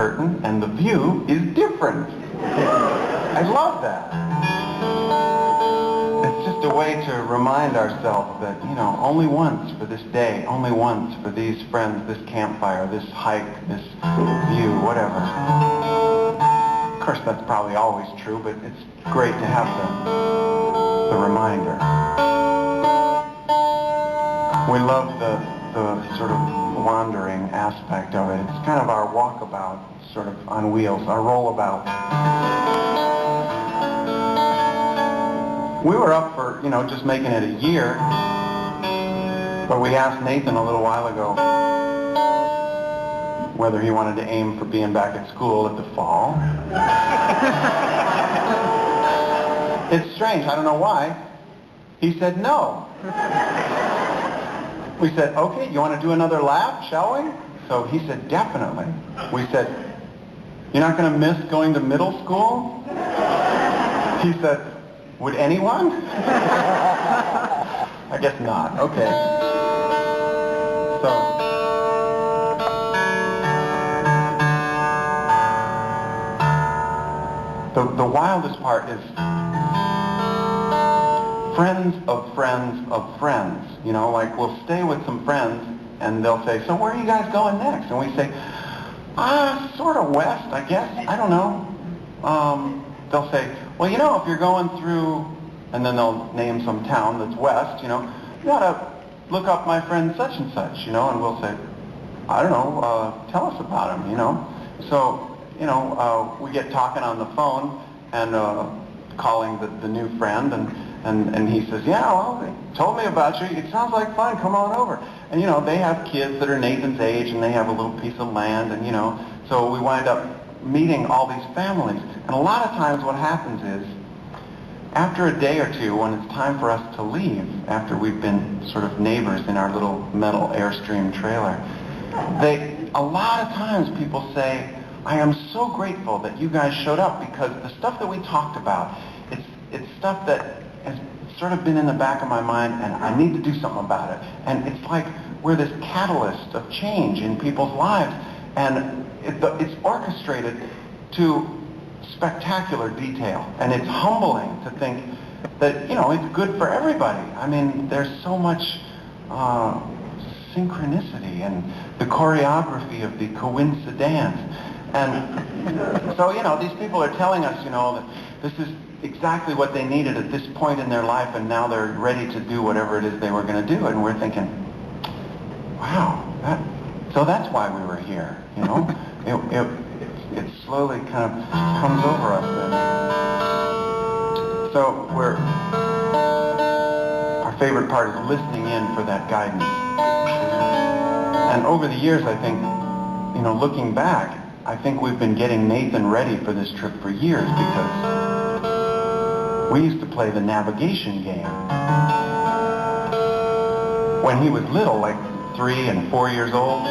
curtain and the view is different. I love that. It's just a way to remind ourselves that, only once for this day, only once for these friends, this campfire, this hike, this view, whatever. Of course, that's probably always true, but it's great to have the reminder. We love the sort of wandering aspect of it. It's kind of our walkabout, sort of on wheels, our rollabout. We were up for, just making it a year, but we asked Nathan a little while ago whether he wanted to aim for being back at school at the fall. It's strange, I don't know why. He said no. We said, okay, you want to do another lap, shall we? So he said, definitely. We said, you're not going to miss going to middle school? He said, would anyone? I guess not. Okay. So, the wildest part is friends of friends of friends. Like we'll stay with some friends and they'll say, so where are you guys going next? And we say, sort of west, I guess. I don't know. They'll say, well, if you're going through, and then they'll name some town that's west, you got to look up my friend such and such, and we'll say, I don't know, tell us about him, So, we get talking on the phone and calling the new friend, and he says, yeah, well, they told me about you. It sounds like fun. Come on over. And, they have kids that are Nathan's age, and they have a little piece of land, and, so we wind up meeting all these families. And a lot of times what happens is, after a day or two, when it's time for us to leave, after we've been sort of neighbors in our little metal Airstream trailer, a lot of times people say, I am so grateful that you guys showed up because the stuff that we talked about, it's stuff that has sort of been in the back of my mind and I need to do something about it. And it's like we're this catalyst of change in people's lives. And it's orchestrated to spectacular detail. And it's humbling to think that, it's good for everybody. I mean, there's so much synchronicity and the choreography of the coincidence. And so, these people are telling us, that this is exactly what they needed at this point in their life, and now they're ready to do whatever it is they were going to do. And we're thinking, wow, so that's why we were here, It slowly kind of comes over us then. So our favorite part is listening in for that guidance. And over the years, I think, looking back, I think we've been getting Nathan ready for this trip for years because we used to play the navigation game. When he was little, like 3 and 4 years old,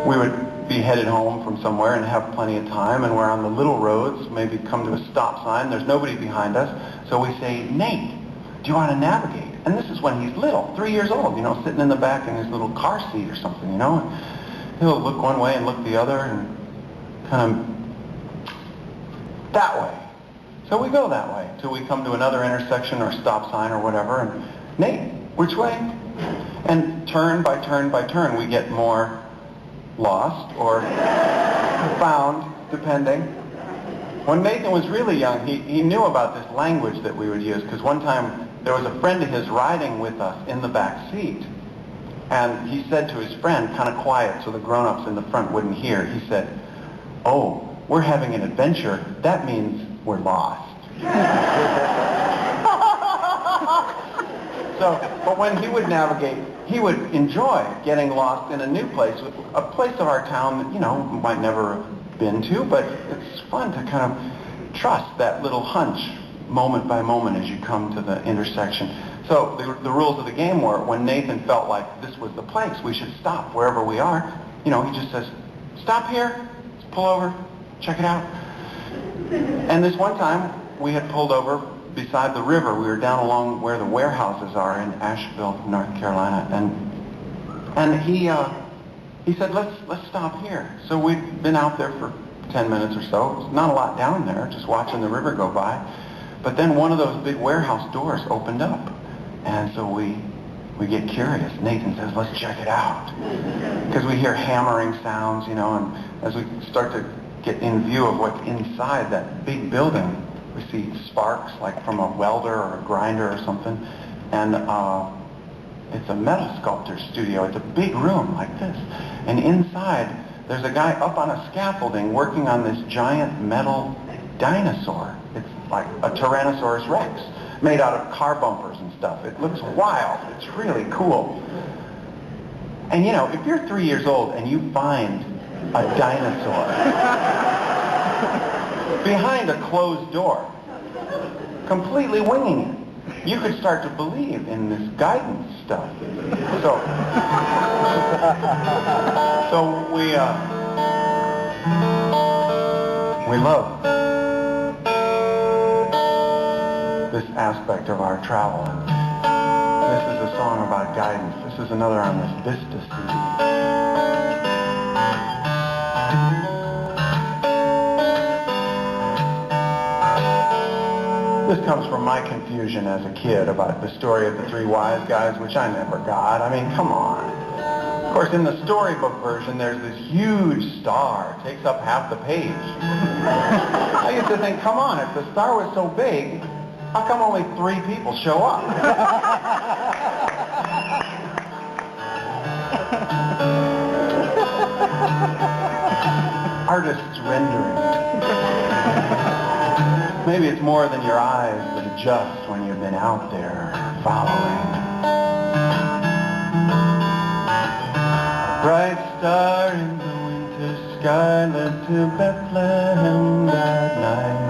we would be headed home from somewhere and have plenty of time, and we're on the little roads, maybe come to a stop sign, there's nobody behind us, so we say, Nate, do you want to navigate? And this is when he's little, 3 years old, sitting in the back in his little car seat or something, and he'll look one way and look the other and kind of that way. So we go that way till we come to another intersection or stop sign or whatever, and Nate, which way? And turn by turn by turn, we get more lost or found, depending. When Nathan was really young, he knew about this language that we would use, because one time there was a friend of his riding with us in the back seat, and he said to his friend, kind of quiet so the grown-ups in the front wouldn't hear, he said, oh, we're having an adventure, that means we're lost. But when he would navigate, he would enjoy getting lost in a new place, a place of our town that, we might never have been to, but it's fun to kind of trust that little hunch moment by moment as you come to the intersection. So the rules of the game were, when Nathan felt like this was the place, we should stop wherever we are, he just says, stop here, let's pull over, check it out. And this one time, we had pulled over beside the river. We were down along where the warehouses are in Asheville, North Carolina, and he he said, let's stop here. So we'd been out there for 10 minutes or so. It's not a lot down there, just watching the river go by. But then one of those big warehouse doors opened up. And so we get curious. Nathan says, let's check it out. Because we hear hammering sounds, you know, and as we start to get in view of what's inside that big building, we see sparks like from a welder or a grinder or something. And it's a metal sculptor's studio. It's a big room like this. And inside, there's a guy up on a scaffolding working on this giant metal dinosaur. It's like a Tyrannosaurus Rex, made out of car bumpers and stuff. It looks wild. It's really cool. And you know, if you're 3 years old and you find a dinosaur behind a closed door, completely winging it, you could start to believe in this guidance stuff. So we love this aspect of our travel. And this is a song about guidance. This is another on this Vista CD. This comes from my confusion as a kid about the story of the three wise guys, which I never got. I mean, come on. Of course, in the storybook version, there's this huge star. It takes up half the page. I used to think, come on, if the star was so big, how come only 3 people show up? Artist's rendering. Maybe it's more than your eyes that adjust when you've been out there following. A bright star in the winter sky led to Bethlehem that night.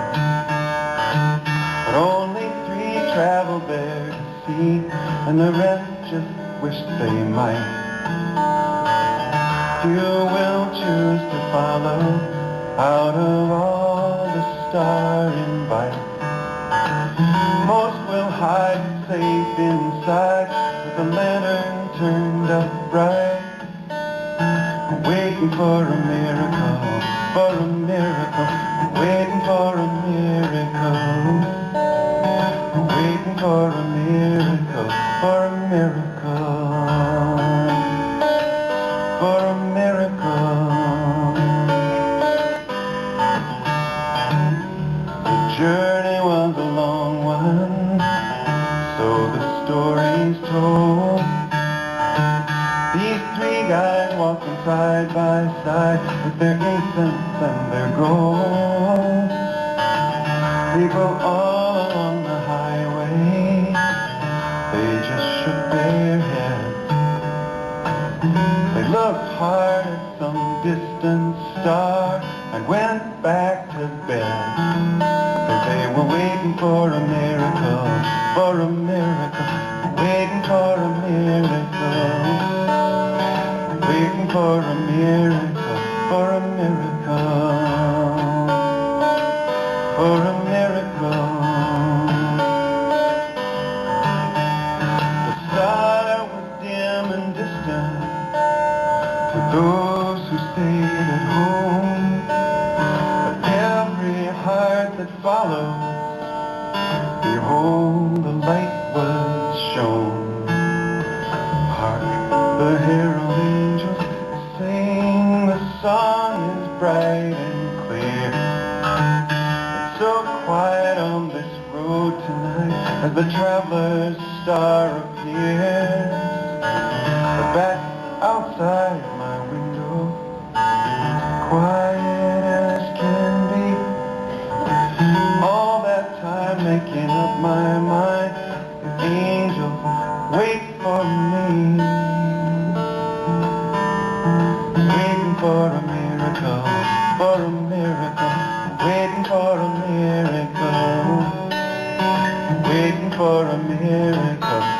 But only 3 traveled there to see, and the rest just wished they might. Few will choose to follow out of all the star invite. Most will hide safe inside with the lantern turned up bright, waiting for a miracle, for a miracle, waiting for a miracle, waiting for a miracle, for a miracle, for a miracle. Journey was a long one, so the story's told. These 3 guys walking side by side with their incense and their gold. People all along the highway, they just shook their heads. They looked hard at some distant star and went back to bed. They were waiting for a miracle, for a miracle, waiting for a miracle, waiting for a miracle, for a miracle, for a miracle. The star was dim and distant for those who stayed at home. That followed, behold, the light was shown. Hark, the herald angels sing, the song is bright and clear. It's so quiet on this road tonight as the traveler's star appears. But back outside my window, quiet as can be. All that time making up my mind, the angels wait for me, waiting for a miracle, for a miracle, waiting for a miracle, waiting for a miracle.